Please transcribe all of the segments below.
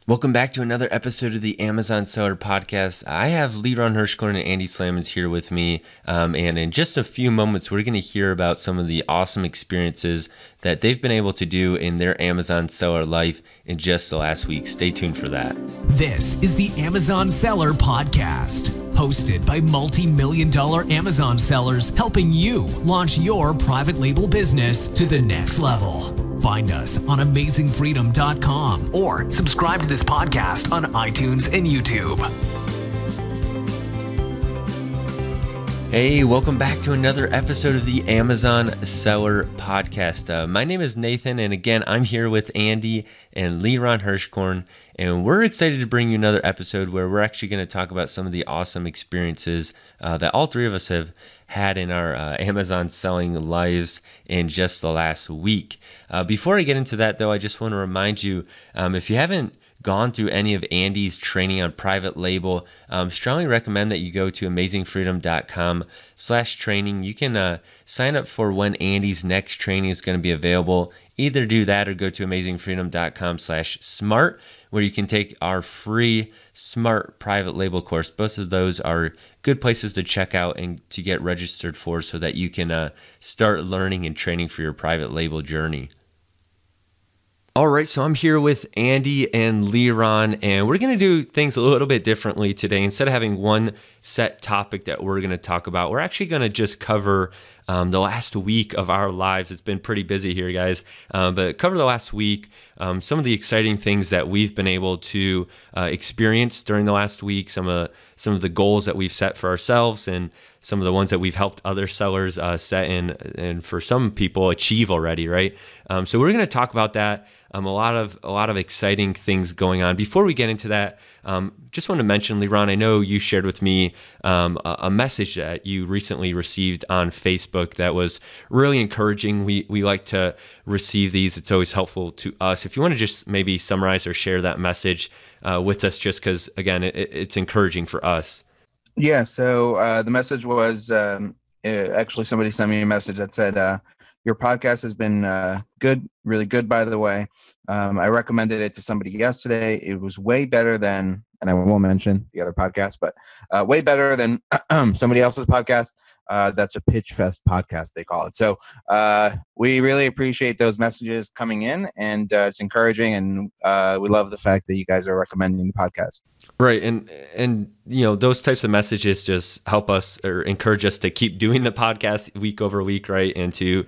Welcome back to another episode of the Amazon Seller Podcast. I have Liran and Andy Slamans here with me, and in just a few moments, we're going to hear about some of the awesome experiences that they've been able to do in their Amazon seller life in just the last week. Stay tuned for that. This is the Amazon Seller Podcast, hosted by multi-million-dollar Amazon sellers helping you launch your private label business to the next level. Find us on amazingfreedom.com or subscribe to this podcast on iTunes and YouTube. Hey, welcome back to another episode of the Amazon Seller Podcast. My name is Nathan, and again, I'm here with Andy and Liran Hirschkorn, and we're excited to bring you another episode where we're actually going to talk about some of the awesome experiences that all three of us have had in our Amazon selling lives in just the last week. Before I get into that, though, I just want to remind you, if you haven't gone through any of Andy's training on private label, strongly recommend that you go to amazingfreedom.com/training. You can sign up for when Andy's next training is going to be available. Either do that or go to amazingfreedom.com/smart, where you can take our free smart private label course. Both of those are good places to check out and to get registered for so that you can start learning and training for your private label journey. All right, so I'm here with Andy and Liran, and we're going to do things a little bit differently today. Instead of having one set topic that we're going to talk about, we're actually going to just cover the last week of our lives. It's been pretty busy here, guys, but cover the last week, some of the exciting things that we've been able to experience during the last week, some of the goals that we've set for ourselves, and some of the ones that we've helped other sellers set and for some people achieve already, right? So we're going to talk about that. A lot of exciting things going on. Before we get into that, just want to mention, Liran, I know you shared with me a message that you recently received on Facebook that was really encouraging. We like to receive these. It's always helpful to us. If you want to just maybe summarize or share that message with us, just because, again, it's encouraging for us. Yeah, so the message was actually somebody sent me a message that said, your podcast has been good, really good, by the way. I recommended it to somebody yesterday. It was way better than, and I won't mention the other podcast, but way better than somebody else's podcast. That's a Pitch Fest podcast, they call it. So we really appreciate those messages coming in, and it's encouraging, and we love the fact that you guys are recommending the podcast. Right, and you know, those types of messages just help us or encourage us to keep doing the podcast week over week, right? And to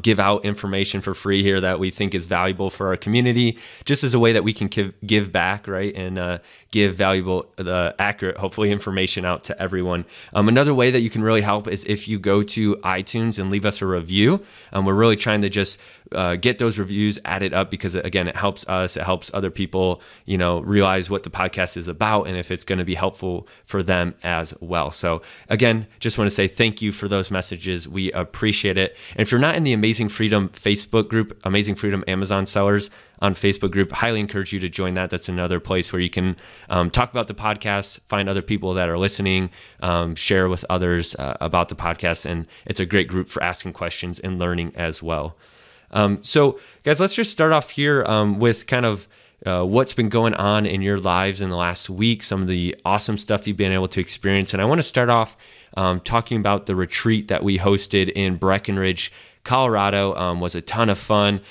give out information for free here that we think is valuable for our community, just as a way that we can give back, right? And give valuable, accurate, hopefully, information out to everyone. Another way that you can really help is if you go to iTunes and leave us a review. We're really trying to just get those reviews added up because, again, it helps us, it helps other people, you know, realize what the podcast is about and if it's going to be helpful for them as well. So again, just want to say thank you for those messages. We appreciate it. And if you're not in the Amazing Freedom Facebook group, Amazing Freedom Amazon Sellers on Facebook group, highly encourage you to join that. That's another place where you can talk about the podcast, find other people that are listening, share with others about the podcast. And it's a great group for asking questions and learning as well. So guys, let's just start off here with kind of what's been going on in your lives in the last week, some of the awesome stuff you've been able to experience. And I want to start off talking about the retreat that we hosted in Breckenridge, Colorado. Was a ton of fun,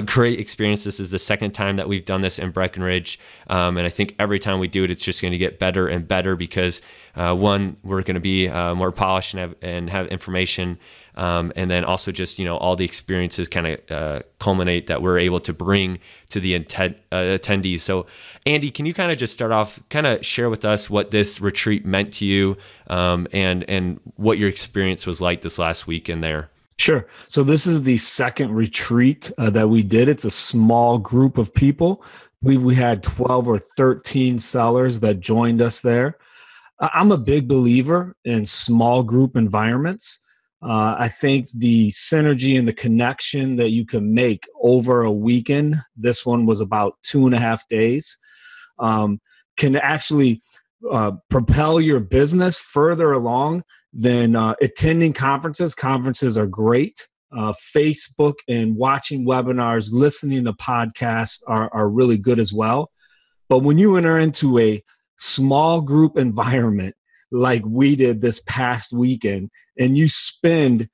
great experience. This is the second time that we've done this in Breckenridge. And I think every time we do it, it's just going to get better and better because one, we're going to be more polished and have information. And then also just, you know, all the experiences kind of culminate that we're able to bring to the attendees. So Andy, can you kind of just start off, kind of share with us what this retreat meant to you and what your experience was like this last week in there? Sure. So this is the second retreat that we did. It's a small group of people. We had 12 or 13 sellers that joined us there. I'm a big believer in small group environments. I think the synergy and the connection that you can make over a weekend, this one was about 2.5 days, can actually propel your business further along than attending conferences. Conferences are great. Facebook and watching webinars, listening to podcasts are really good as well. But when you enter into a small group environment like we did this past weekend, and you spend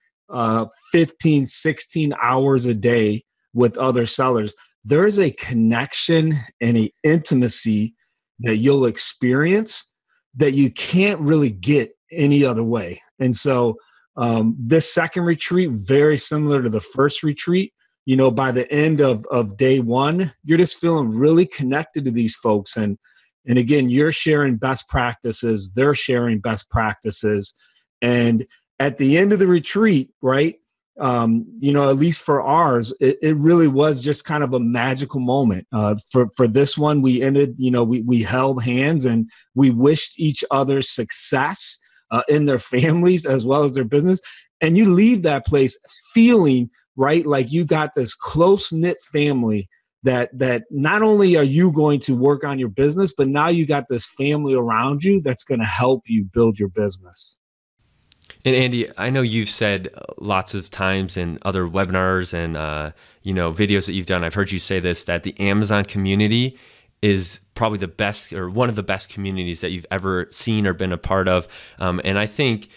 15, 16 hours a day with other sellers, there's a connection and an intimacy that you'll experience that you can't really get any other way. And so this second retreat, very similar to the first retreat, by the end of day one, you're just feeling really connected to these folks. And again, you're sharing best practices, they're sharing best practices. And at the end of the retreat, right, at least for ours, it really was just kind of a magical moment. For this one, we ended, we held hands and we wished each other success in their families as well as their business. And you leave that place feeling, right, like you got this close-knit family that not only are you going to work on your business, but now you got this family around you that's going to help you build your business. And Andy, I know you've said lots of times in other webinars and videos that you've done, I've heard you say this, that the Amazon community is probably the best or one of the best communities that you've ever seen or been a part of. And I think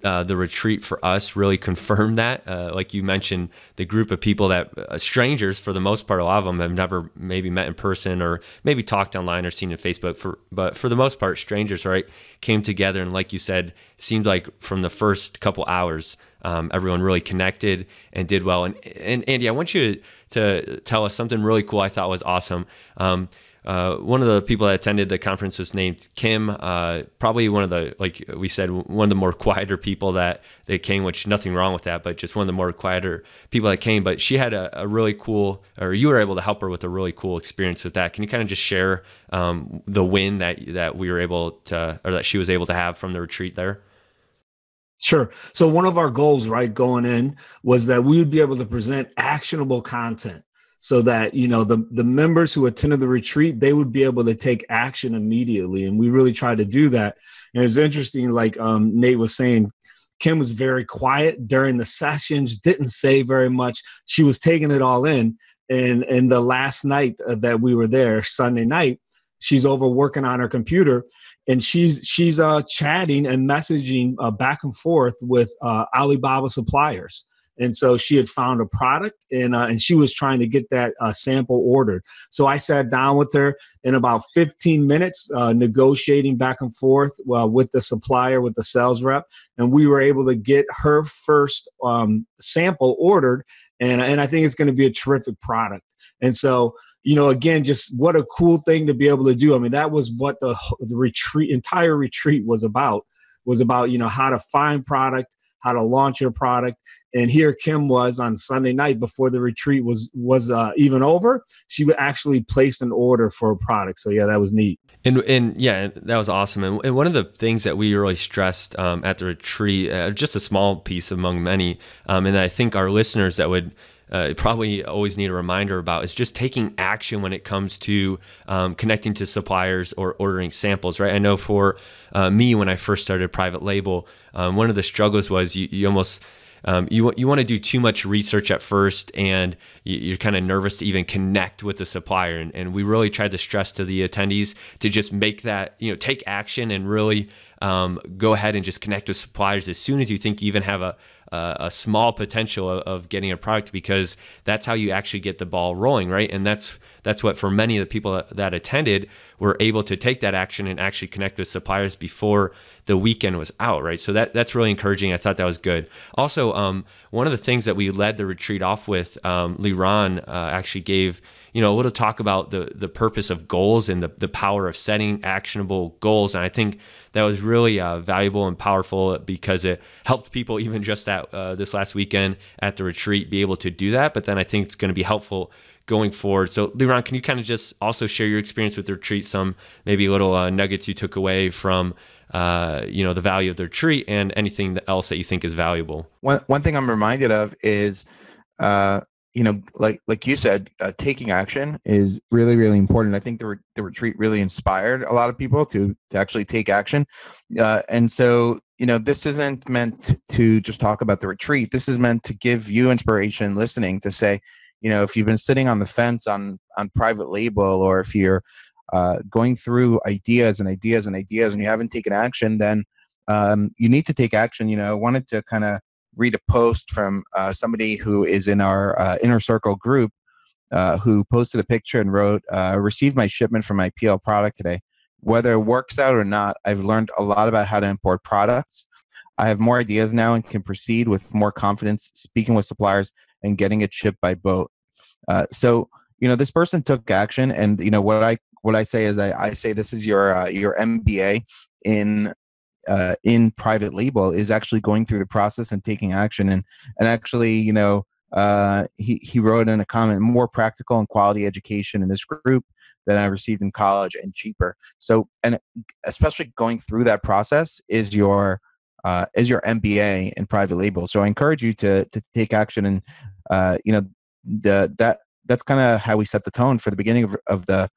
the retreat for us really confirmed that. Like you mentioned, the group of people that strangers, for the most part, a lot of them have never maybe met in person or maybe talked online or seen on Facebook. But for the most part, strangers, right, came together. And like you said, seemed like from the first couple hours, everyone really connected and did well. And Andy, I want you to tell us something really cool I thought was awesome. One of the people that attended the conference was named Kim, probably one of the, like we said, one of the more quieter people that came, which nothing wrong with that, but just one of the more quieter people that came. But she had a really cool, or you were able to help her with a really cool experience with that. Can you kind of just share the win that we were able to, or that she was able to have from the retreat there? Sure. So one of our goals, right, going in was that we would be able to present actionable content, so that, the members who attended the retreat, they would be able to take action immediately. And we really tried to do that. And it's interesting, like Nate was saying, Kim was very quiet during the sessions, didn't say very much. She was taking it all in. And the last night that we were there, Sunday night, she's over working on her computer, and she's chatting and messaging back and forth with Alibaba suppliers. And so she had found a product, and she was trying to get that sample ordered. So I sat down with her in about 15 minutes, negotiating back and forth with the supplier, with the sales rep, and we were able to get her first sample ordered. And I think it's going to be a terrific product. And so, again, just what a cool thing to be able to do. I mean, that was what the entire retreat was about, how to find product, how to launch your product. And here Kim was on Sunday night before the retreat was even over. She actually placed an order for a product. So yeah, that was neat. And yeah, that was awesome. And one of the things that we really stressed at the retreat, just a small piece among many, and I think our listeners that would probably always need a reminder about, is just taking action when it comes to connecting to suppliers or ordering samples, right? I know for me, when I first started private label, one of the struggles was you almost you want to do too much research at first, and you're kind of nervous to even connect with the supplier. And we really tried to stress to the attendees to just make that, take action and really go ahead and just connect with suppliers as soon as you think you even have a small potential of getting a product, because that's how you actually get the ball rolling, right? And that's what, for many of the people that attended, were able to take that action and actually connect with suppliers before the weekend was out, right? So that's really encouraging. I thought that was good. Also, one of the things that we led the retreat off with, Liran actually gave a little talk about the purpose of goals and the power of setting actionable goals. And I think that was really valuable and powerful, because it helped people even just at this last weekend at the retreat be able to do that. But then I think it's going to be helpful going forward. So Liran, can you kind of just also share your experience with the retreat, some maybe little nuggets you took away from the value of the retreat, and anything else that you think is valuable? One thing I'm reminded of is like you said, taking action is really, really important. I think the retreat really inspired a lot of people to actually take action. And so, this isn't meant to just talk about the retreat. This is meant to give you inspiration listening, to say, if you've been sitting on the fence on private label, or if you're going through ideas and ideas and ideas, and you haven't taken action, then you need to take action. I wanted to kind of read a post from somebody who is in our inner circle group, who posted a picture and wrote, received my shipment from my PL product today. Whether it works out or not, I've learned a lot about how to import products. I have more ideas now and can proceed with more confidence speaking with suppliers and getting it shipped by boat. So this person took action, and what I say is I say this is your MBA in private label, is actually going through the process and taking action. And actually, he wrote in a comment, more practical and quality education in this group than I received in college, and cheaper. So, and especially going through that process is your MBA in private label. So I encourage you to take action. And that's kind of how we set the tone for the beginning of the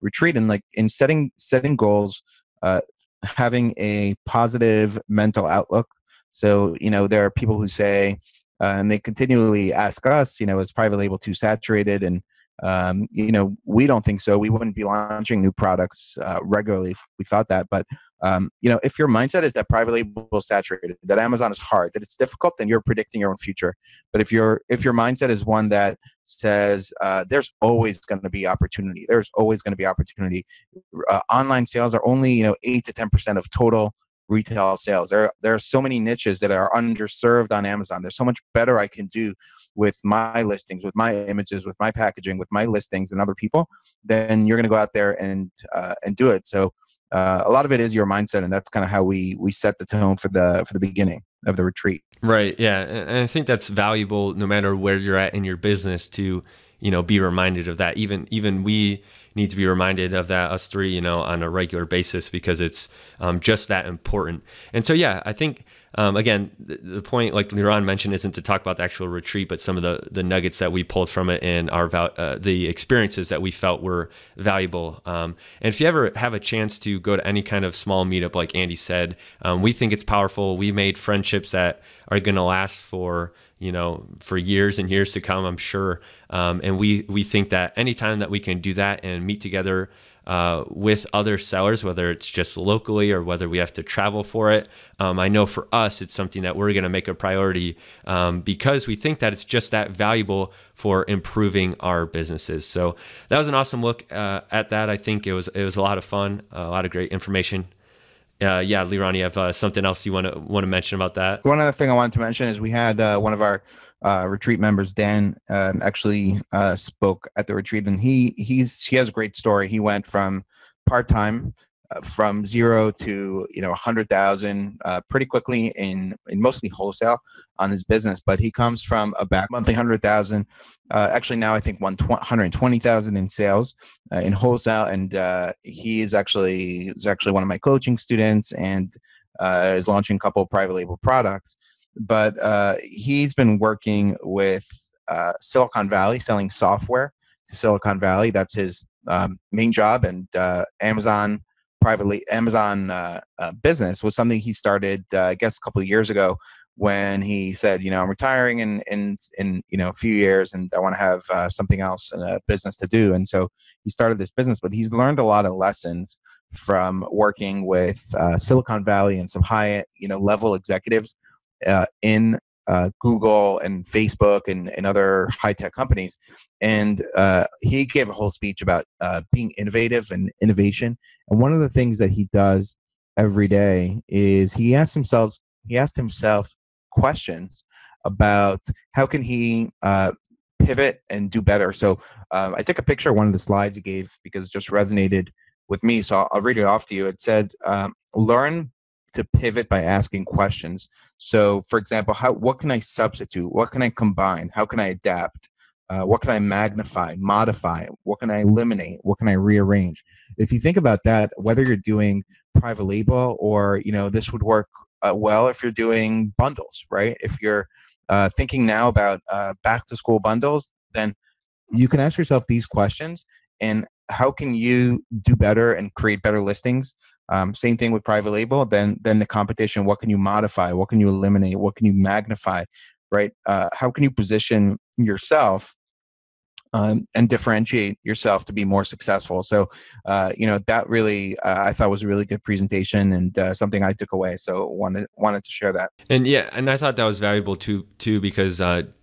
retreat. And like in setting goals, having a positive mental outlook. So, there are people who say, and they continually ask us, is private label too saturated? And, we don't think so. We wouldn't be launching new products regularly if we thought that. But, if your mindset is that private label is saturated, that Amazon is hard, that it's difficult, then you're predicting your own future. But if your mindset is one that says there's always going to be opportunity, online sales are only 8 to 10% of total retail sales. There are so many niches that are underserved on Amazon. There's so much better I can do with my listings, with my images, with my packaging, with my listings and other people. Then you're going to go out there and do it. So a lot of it is your mindset, and that's kind of how we set the tone for the beginning of the retreat. Right. Yeah. And I think that's valuable no matter where you're at in your business to, be reminded of that. Even we need to be reminded of that, us three, on a regular basis, because it's just that important. And so, yeah, I think, again, the point, like Liran mentioned, isn't to talk about the actual retreat, but some of the nuggets that we pulled from it and the experiences that we felt were valuable. And if you ever have a chance to go to any kind of small meetup, like Andy said, we think it's powerful. We made friendships that are going to last for years and years to come, I'm sure. And we think that anytime that we can do that and meet together with other sellers, whether it's just locally or whether we have to travel for it, I know for us, it's something that we're going to make a priority because we think that it's just that valuable for improving our businesses. So that was an awesome look at that. I think it was a lot of fun, a lot of great information. Yeah, Liran, you have something else you want to mention about that? One other thing I wanted to mention is we had one of our retreat members, Dan, actually spoke at the retreat, and he has a great story. He went from part-time from 0 to 100,000 pretty quickly in mostly wholesale on his business, but he comes from a back monthly 100,000, actually now I think 120,000 in sales in wholesale, and he is actually one of my coaching students and is launching a couple of private label products. But he's been working with Silicon Valley, selling software to Silicon Valley. That's his main job, and Amazon business was something he started, I guess, a couple of years ago when he said, I'm retiring in a few years, and I want to have something else in a business to do. And so he started this business, but he's learned a lot of lessons from working with Silicon Valley and some high, level executives in Google and Facebook and other high-tech companies. And he gave a whole speech about being innovative and innovation. And one of the things that he does every day is he asked himself questions about how can he pivot and do better. So I took a picture of one of the slides he gave because it just resonated with me. So I'll read it off to you. It said, learn to pivot by asking questions. So for example, what can I substitute? What can I combine? How can I adapt? What can I magnify, modify? What can I eliminate? What can I rearrange? If you think about that, whether you're doing private label or, this would work well if you're doing bundles, right? If you're thinking now about back to school bundles, then you can ask yourself these questions, and how can you do better and create better listings? Same thing with private label. Then the competition. What can you modify? What can you eliminate? What can you magnify? Right? How can you position yourself and differentiate yourself to be more successful. So, that really I thought was a really good presentation and something I took away. So wanted to share that. And yeah, and I thought that was valuable too because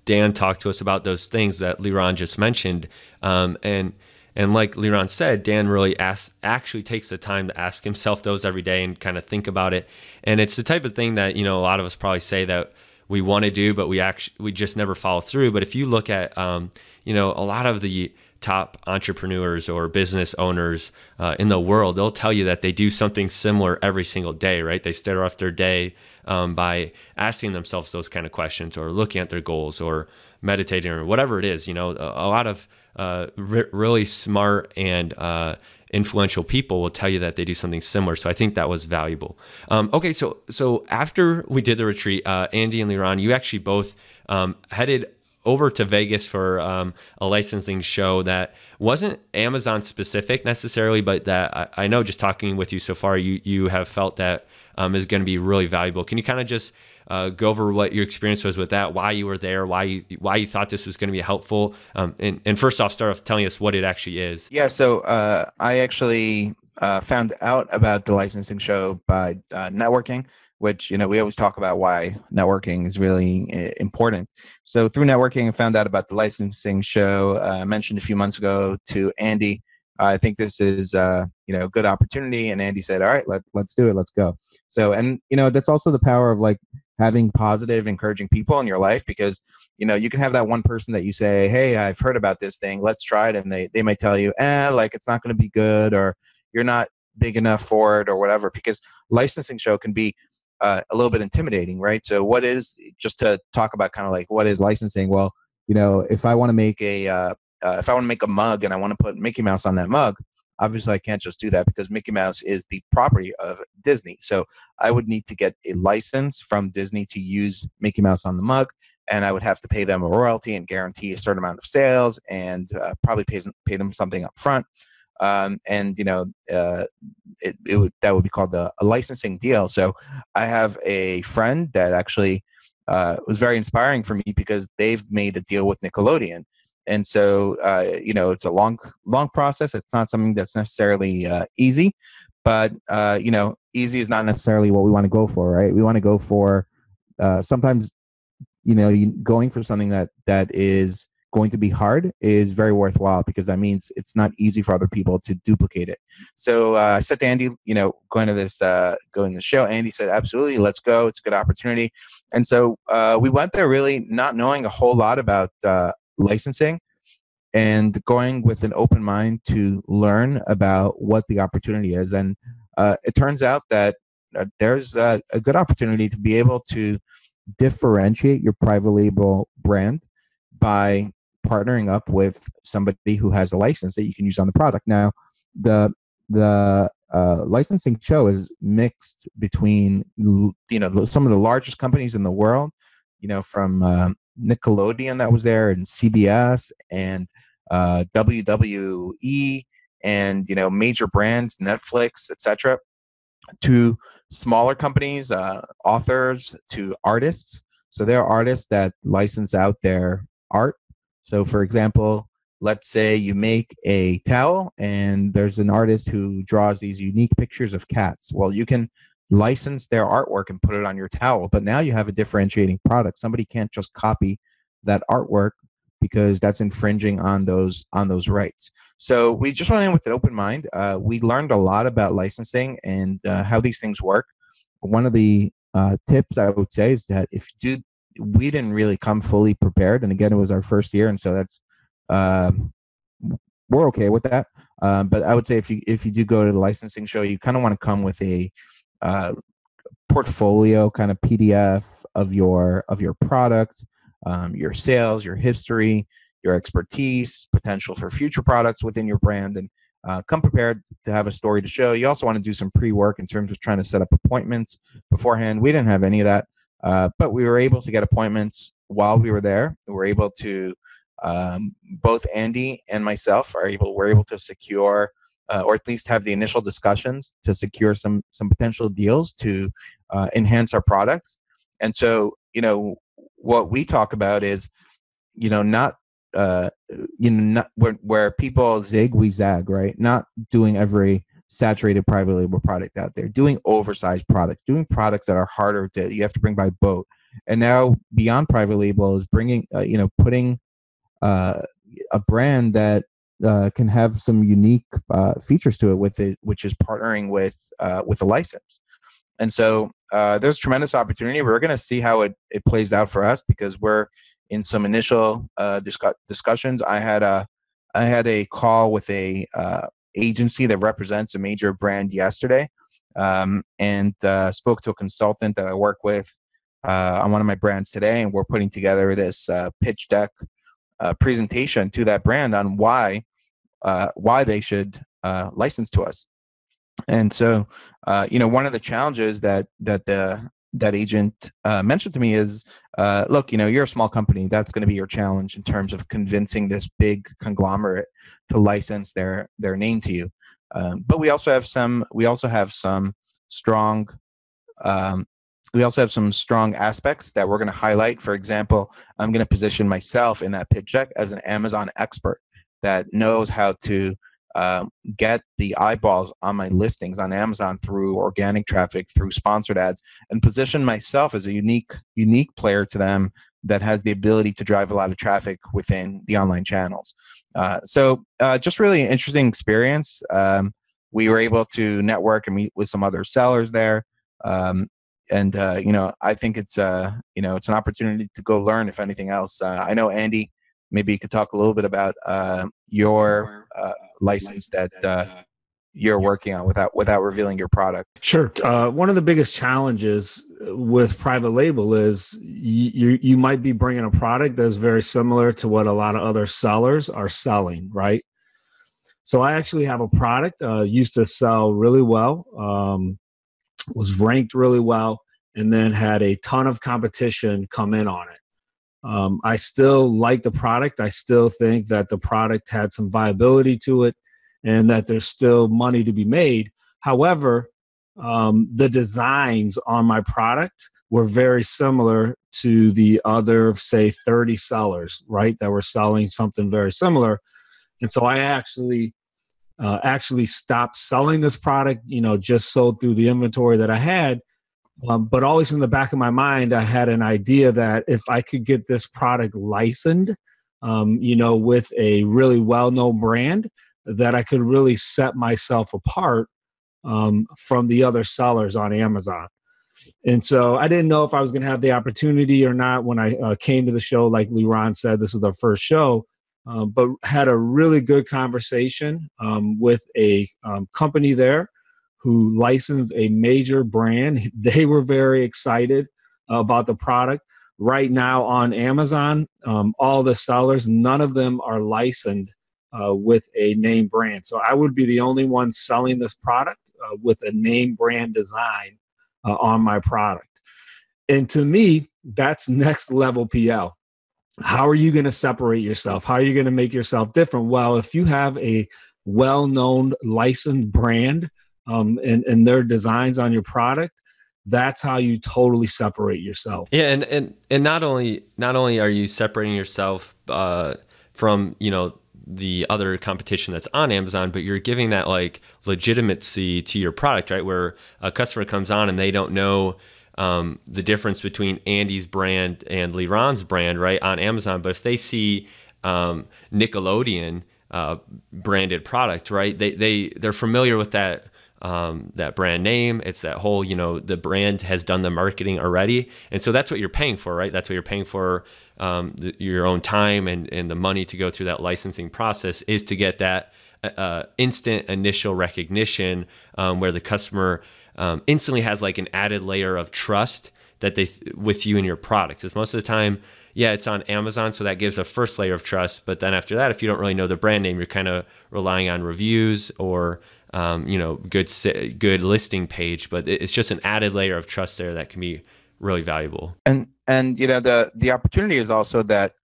Dan talked to us about those things that Liran just mentioned, and like Liran said, Dan really actually takes the time to ask himself those every day and kind of think about it. And it's the type of thing that a lot of us probably say that we want to do, but we just never follow through. But if you look at a lot of the top entrepreneurs or business owners in the world, they'll tell you that they do something similar every single day, right? They start off their day by asking themselves those kind of questions, or looking at their goals, or meditating, or whatever it is. A lot of really smart and influential people will tell you that they do something similar. So I think that was valuable. Okay, so after we did the retreat, Andy and Liran, you actually both headed over to Vegas for a licensing show that wasn't Amazon specific necessarily, but that I know, just talking with you so far, you have felt that is going to be really valuable. Can you kind of just go over what your experience was with that, why you were there, why you thought this was going to be helpful, and first off, start off telling us what it actually is. Yeah, so I actually found out about the licensing show by networking, which we always talk about why networking is really important. So through networking, I found out about the licensing show. I mentioned a few months ago to Andy, I think this is a good opportunity, and Andy said, "All right, let's do it, let's go." So, and that's also the power of like having positive, encouraging people in your life, because you can have that one person that you say, "Hey, I've heard about this thing, let's try it," and they might tell you, like it's not going to be good, or you're not big enough for it, or whatever. Because licensing show can be a little bit intimidating, right? So just to talk about kind of like what is licensing? Well, if I want to make a mug and I want to put Mickey Mouse on that mug, obviously I can't just do that, because Mickey Mouse is the property of Disney. So I would need to get a license from Disney to use Mickey Mouse on the mug, and I would have to pay them a royalty and guarantee a certain amount of sales, and probably pay them something up front. That would be called a licensing deal. So I have a friend that actually was very inspiring for me, because they've made a deal with Nickelodeon. And so, it's a long process. It's not something that's necessarily easy, but, easy is not necessarily what we want to go for, right? We want to go for sometimes, going for something that is going to be hard is very worthwhile, because that means it's not easy for other people to duplicate it. So I said to Andy, going to the show, Andy said, absolutely, let's go. It's a good opportunity. And so we went there really not knowing a whole lot about licensing, and going with an open mind to learn about what the opportunity is. And it turns out that there's a good opportunity to be able to differentiate your private label brand by partnering up with somebody who has a license that you can use on the product. Now, the licensing show is mixed between some of the largest companies in the world, from Nickelodeon that was there, and CBS, and WWE, and major brands, Netflix, etc., to smaller companies, authors, to artists. So there are artists that license out their art. So for example, let's say you make a towel and there's an artist who draws these unique pictures of cats. Well, you can license their artwork and put it on your towel, but now you have a differentiating product. Somebody can't just copy that artwork, because that's infringing on those rights. So we just went in with an open mind. We learned a lot about licensing and how these things work. One of the tips I would say is that we didn't really come fully prepared, and again, it was our first year, and so that's we're okay with that. But I would say if you do go to the licensing show, you kind of want to come with a portfolio kind of PDF of your product, your sales, your history, your expertise, potential for future products within your brand, and come prepared to have a story to show. You also want to do some pre-work in terms of trying to set up appointments beforehand. We didn't have any of that, but we were able to get appointments while we were there. We were able to, both Andy and myself were able to secure, or at least have the initial discussions to secure some potential deals to enhance our products. And so, what we talk about is, not not where people zig, we zag, right? Not doing every saturated private label product out there, doing oversized products, doing products that are harder to, you have to bring by boat. And now beyond private label is bringing, putting a brand that can have some unique features to it with it, which is partnering with a license. And so there's tremendous opportunity. We're going to see how it plays out for us, because we're in some initial discussions. I had a call with a agency that represents a major brand yesterday, and spoke to a consultant that I work with on one of my brands today, and we're putting together this pitch deck presentation to that brand on why they should license to us. And so, one of the challenges that agent mentioned to me is, look, you're a small company. That's going to be your challenge in terms of convincing this big conglomerate to license their name to you. But we also have some strong aspects that we're going to highlight. For example, I'm going to position myself in that pitch deck as an Amazon expert that knows how to get the eyeballs on my listings on Amazon through organic traffic, through sponsored ads, and position myself as a unique player to them that has the ability to drive a lot of traffic within the online channels. So just really an interesting experience. We were able to network and meet with some other sellers there. And I think it's it's an opportunity to go learn, if anything else. I know, Andy, maybe you could talk a little bit about your license that you're working on without revealing your product. Sure. One of the biggest challenges with private label is you might be bringing a product that's very similar to what a lot of other sellers are selling, right? So I actually have a product used to sell really well, was ranked really well, and then had a ton of competition come in on it. I still like the product. I still think that the product had some viability to it and that there's still money to be made. However, the designs on my product were very similar to the other, say, 30 sellers, right, that were selling something very similar. And so I actually stopped selling this product, just sold through the inventory that I had. But always in the back of my mind, I had an idea that if I could get this product licensed, with a really well-known brand, that I could really set myself apart from the other sellers on Amazon. And so I didn't know if I was going to have the opportunity or not when I came to the show. Like Liran said, this is the first show, but had a really good conversation with a company there who licensed a major brand. They were very excited about the product. Right now on Amazon, all the sellers, none of them are licensed with a name brand. So I would be the only one selling this product with a name brand design on my product. And to me, that's next level PL. How are you going to separate yourself? How are you going to make yourself different? Well, if you have a well-known licensed brand and their designs on your product, that's how you totally separate yourself. Yeah, and not only are you separating yourself from the other competition that's on Amazon, but you're giving that like legitimacy to your product, right? Where a customer comes on and they don't know the difference between Andy's brand and Liran's brand, right, on Amazon. But if they see Nickelodeon branded product, right, they're familiar with that brand name. It's that whole, the brand has done the marketing already. And so that's what you're paying for, right? That's what you're paying for, your own time and the money to go through that licensing process, is to get that instant initial recognition where the customer instantly has like an added layer of trust that with you and your products. It's most of the time, yeah, it's on Amazon, so that gives a first layer of trust. But then after that, if you don't really know the brand name, you're kind of relying on reviews or good listing page. But it's just an added layer of trust there that can be really valuable. And the opportunity is also that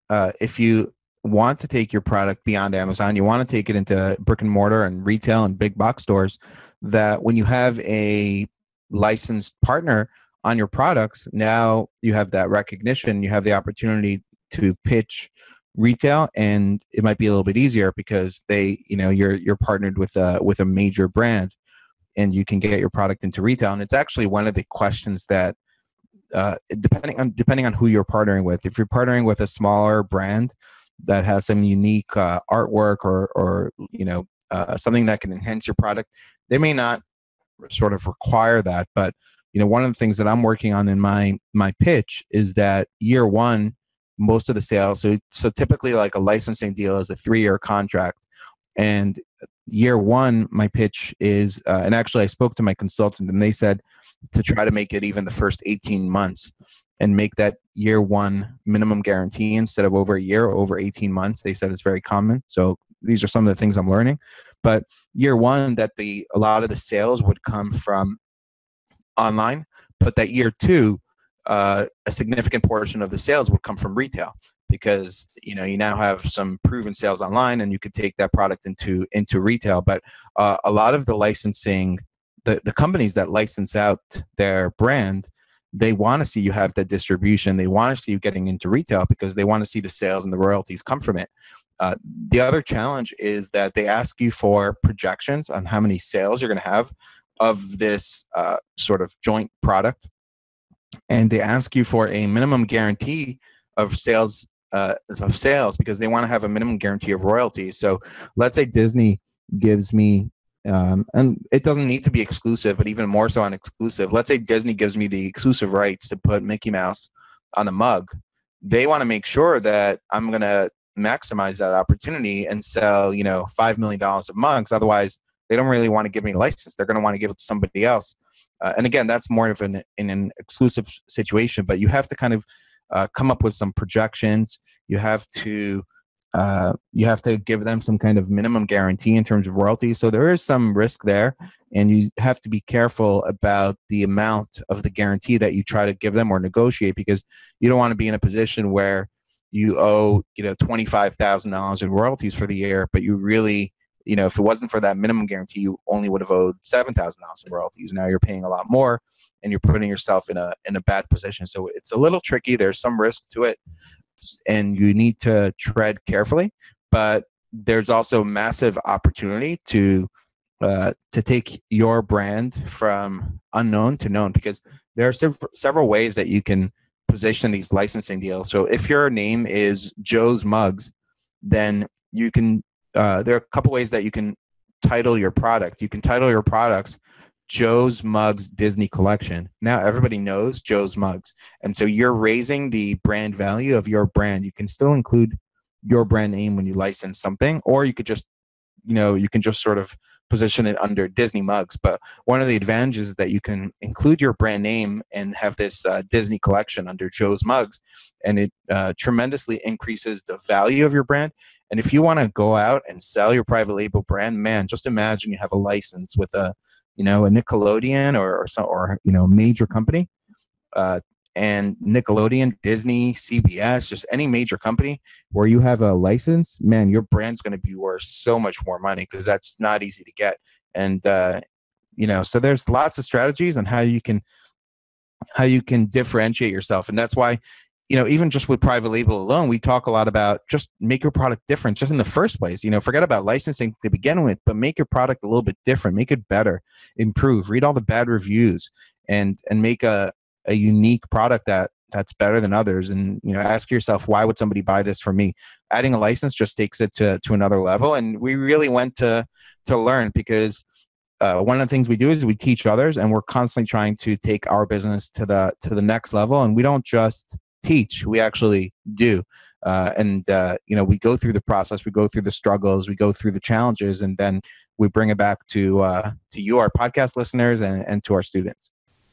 if you want to take your product beyond Amazon, you want to take it into brick and mortar and retail and big box stores, that when you have a licensed partner on your products, now you have that recognition, you have the opportunity to pitch retail, and it might be a little bit easier because you're partnered with a major brand, and you can get your product into retail. And it's actually one of the questions that, depending on who you're partnering with, if you're partnering with a smaller brand that has some unique artwork or something that can enhance your product, they may not sort of require that. But one of the things that I'm working on in my pitch is that year one, most of the sales, so typically like a licensing deal is a 3-year contract, and year one, my pitch is, and actually I spoke to my consultant and they said to try to make it even the first 18 months and make that year one minimum guarantee instead of over a year, over 18 months. They said it's very common. So these are some of the things I'm learning. But year one, that a lot of the sales would come from online, but that year two, a significant portion of the sales would come from retail, because you now have some proven sales online and you could take that product into retail. But a lot of the licensing, the companies that license out their brand, they want to see you have that distribution. They want to see you getting into retail because they want to see the sales and the royalties come from it. The other challenge is that they ask you for projections on how many sales you're going to have of this sort of joint product, and they ask you for a minimum guarantee of sales because they want to have a minimum guarantee of royalties. So let's say Disney gives me, and it doesn't need to be exclusive, but even more so on exclusive. Let's say Disney gives me the exclusive rights to put Mickey Mouse on a mug. They want to make sure that I'm going to maximize that opportunity and sell, $5 million of mugs. Otherwise, they don't really want to give me a license. They're going to want to give it to somebody else. And again, that's more of in an exclusive situation, but you have to kind of come up with some projections. You have to give them some kind of minimum guarantee in terms of royalty. So there is some risk there, and you have to be careful about the amount of the guarantee that you try to give them or negotiate, because you don't want to be in a position where you owe $25,000 in royalties for the year, but you really, if it wasn't for that minimum guarantee, you only would have owed $7,000 in royalties. Now you're paying a lot more, and you're putting yourself in a bad position. So it's a little tricky. There's some risk to it, and you need to tread carefully. But there's also massive opportunity to take your brand from unknown to known, because there are several ways that you can position these licensing deals. So if your name is Joe's Mugs, then you can. There are a couple ways that you can title your product. You can title your products Joe's Mugs Disney Collection. Now everybody knows Joe's Mugs, and so you're raising the brand value of your brand. You can still include your brand name when you license something, or you could just, sort of position it under Disney Mugs. But one of the advantages is that you can include your brand name and have this Disney collection under Joe's Mugs, and it tremendously increases the value of your brand. And if you want to go out and sell your private label brand, man, just imagine you have a license with a Nickelodeon or major company, and Nickelodeon, Disney, CBS, just any major company where you have a license, man, your brand's going to be worth so much more money, because that's not easy to get. And so there's lots of strategies on how you can differentiate yourself, and that's why. Even just with private label alone, we talk a lot about just make your product different just in the first place. Forget about licensing to begin with, but make your product a little bit different, make it better, improve, read all the bad reviews, and make a unique product that's better than others. And, ask yourself, why would somebody buy this from me? Adding a license just takes it to another level. And we really went to learn, because one of the things we do is we teach others, and we're constantly trying to take our business to the next level. And we don't just teach, we actually do. We go through the process, we go through the struggles, we go through the challenges, and then we bring it back to you, our podcast listeners, and to our students.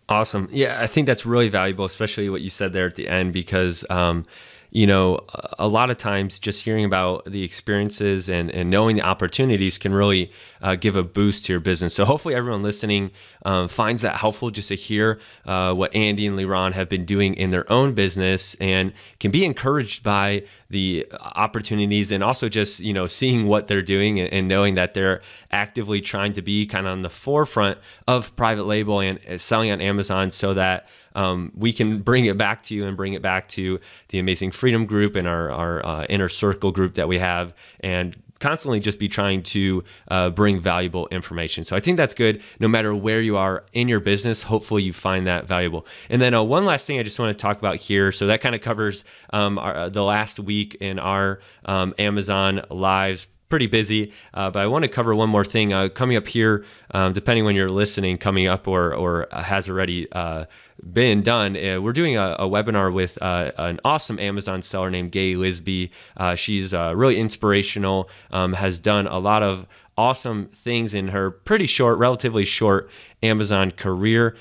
Awesome. Yeah, I think that's really valuable, especially what you said there at the end, because a lot of times just hearing about the experiences and knowing the opportunities can really give a boost to your business. So hopefully everyone listening finds that helpful, just to hear what Andy and Liran have been doing in their own business, and can be encouraged by the opportunities, and also just, seeing what they're doing and knowing that they're actively trying to be kind of on the forefront of private label and selling on Amazon, so that we can bring it back to you and bring it back to the amazing Freedom group and our inner circle group that we have, and constantly just be trying to bring valuable information. So I think that's good no matter where you are in your business. Hopefully you find that valuable. And then one last thing I just want to talk about here. So that kind of covers the last week in our Amazon lives. Pretty busy, but I want to cover one more thing coming up here, depending when you're listening, coming up or has already been done. We're doing a webinar with an awesome Amazon seller named Gay Lisby. She's really inspirational, has done a lot of awesome things in her pretty short, relatively short Amazon career.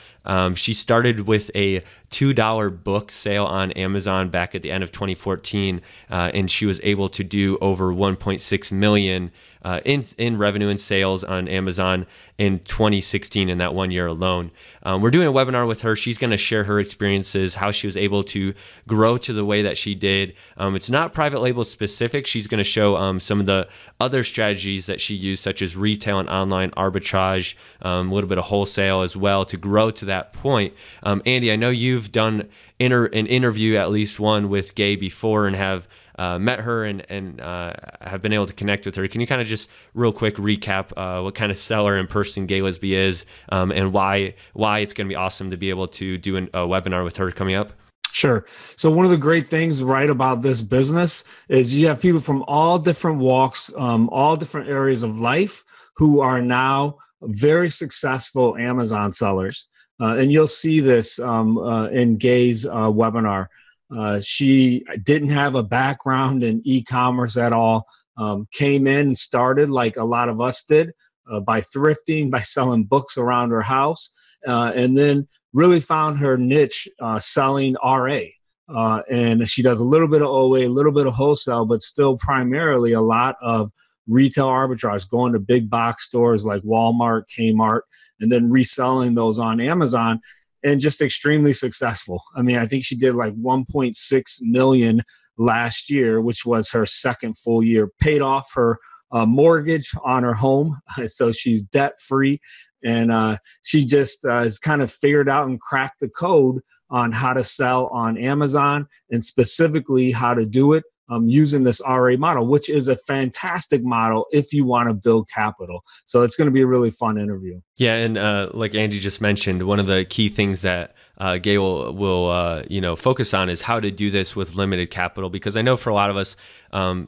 She started with a $2 book sale on Amazon back at the end of 2014, and she was able to do over 1.6 million in revenue and sales on Amazon in 2016 in that 1 year alone. We're doing a webinar with her. She's going to share her experiences, how she was able to grow to the way that she did. It's not private label specific. She's going to show some of the other strategies that she used, such as retail and online arbitrage, a little bit of wholesale as well to grow to that point. Andy, I know you've done an interview, at least one, with Gay before and have met her and have been able to connect with her. Can you kind of just real quick recap what kind of seller and person Gay Lisby is, and why it's going to be awesome to be able to do a webinar with her coming up? Sure. So one of the great things right about this business is you have people from all different walks, all different areas of life who are now very successful Amazon sellers. And you'll see this in Gay's webinar. She didn't have a background in e-commerce at all, came in and started like a lot of us did by thrifting, by selling books around her house, and then really found her niche selling RA. And she does a little bit of OA, a little bit of wholesale, but still primarily a lot of retail arbitrage, going to big box stores like Walmart, Kmart, and then reselling those on Amazon, and just extremely successful. I mean, I think she did like 1.6 million last year, which was her second full year, paid off her mortgage on her home. So she's debt free. And she just has kind of figured out and cracked the code on how to sell on Amazon, and specifically how to do it using this RA model, which is a fantastic model if you want to build capital. So it's going to be a really fun interview. Yeah, and like Andy just mentioned, one of the key things that Gay will focus on is how to do this with limited capital, because I know for a lot of us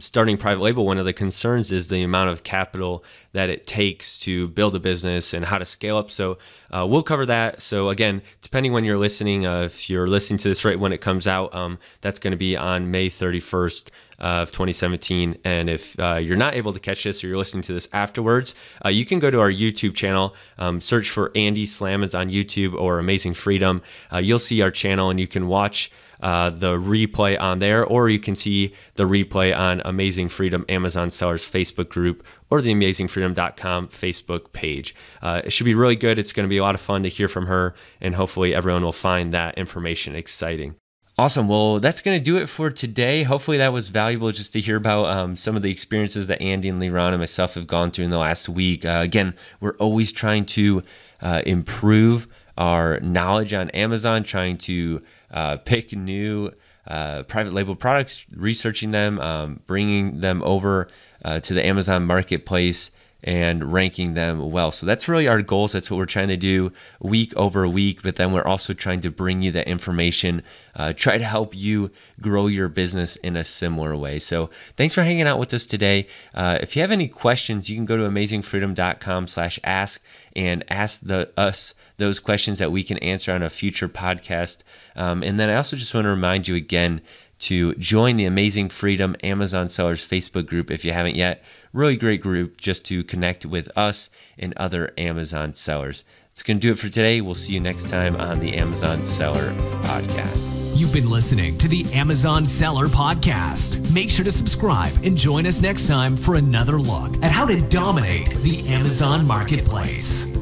starting private label, one of the concerns is the amount of capital that it takes to build a business and how to scale up. So we'll cover that. So again, depending when you're listening, if you're listening to this right when it comes out, that's going to be on May 31st of 2017. And if you're not able to catch this or you're listening to this afterwards, you can go to our YouTube channel, search for Andy Slamans on YouTube or Amazing Freedom. You'll see our channel and you can watch the replay on there, or you can see the replay on Amazing Freedom Amazon Sellers Facebook group or the amazingfreedom.com Facebook page. It should be really good. It's going to be a lot of fun to hear from her, and hopefully everyone will find that information exciting. Awesome. Well, that's going to do it for today. Hopefully that was valuable just to hear about some of the experiences that Andy and Liran and myself have gone through in the last week. Again, we're always trying to improve our knowledge on Amazon, trying to pick new private label products, researching them, bringing them over to the Amazon marketplace, and ranking them well. So that's really our goals. That's what we're trying to do week over week. But then we're also trying to bring you that information, try to help you grow your business in a similar way. So thanks for hanging out with us today. If you have any questions, you can go to amazingfreedom.com/ask and ask us those questions that we can answer on a future podcast. And then I also just want to remind you again to join the Amazing Freedom Amazon Sellers Facebook group if you haven't yet. Really great group just to connect with us and other Amazon sellers. It's going to do it for today. We'll see you next time on the Amazon Seller Podcast. You've been listening to the Amazon Seller Podcast. Make sure to subscribe and join us next time for another look at how to dominate the Amazon marketplace.